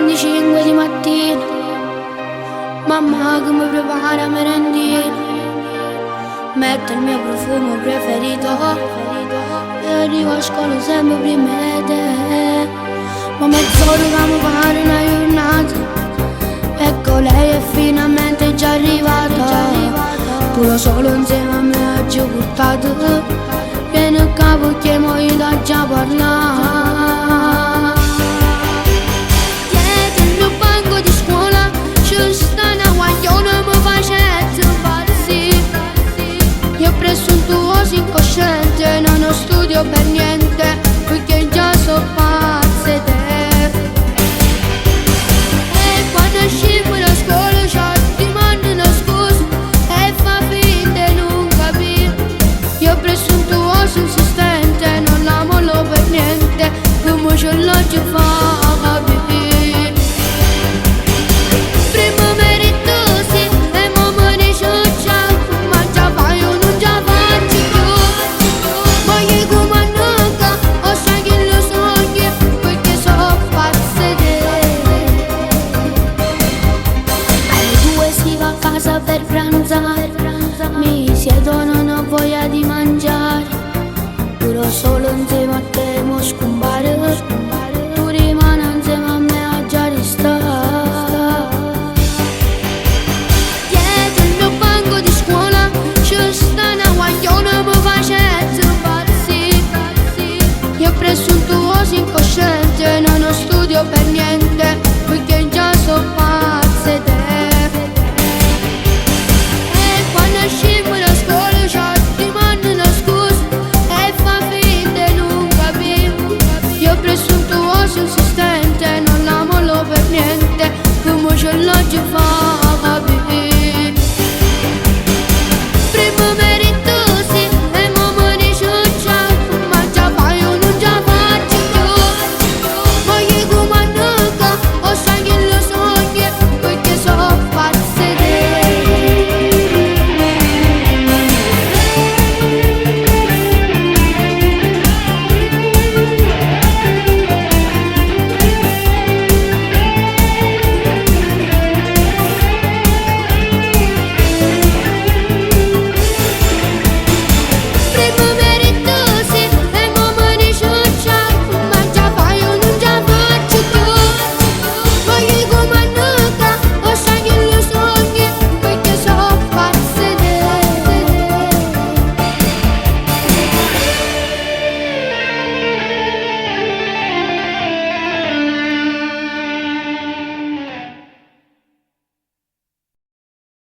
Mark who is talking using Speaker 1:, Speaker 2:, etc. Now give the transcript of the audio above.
Speaker 1: 5 di mattina, mamma che mi prepara merendina, mette il mio profumo preferito e arrivo a scuola sempre prima di te. Ma mezz'ora che mi pare una giornata, ecco lei è finalmente già arrivata. Tu lo solo insieme a me oggi ho portato, vieni a capo che mo io da già parlare. Dietro il mio banco di scuola c'è sta una guagliona mi facette impazzire. Io ho preso un tuo incosciente, non ho studio per niente, perché già so pazze te. E quando uscivo da scuola ti mandano scusa e fa finta di non capire. Io ho preso un tuo insistente, non la mollo per niente, come ce l'ho già fa capire. Prima mi ridosi e mo mi dice ciao, ma già fai o non già faccio più. Ma io come nunca ho sai lo sogno, perché so pazze te. Alle 2 si va a casa per pranzare,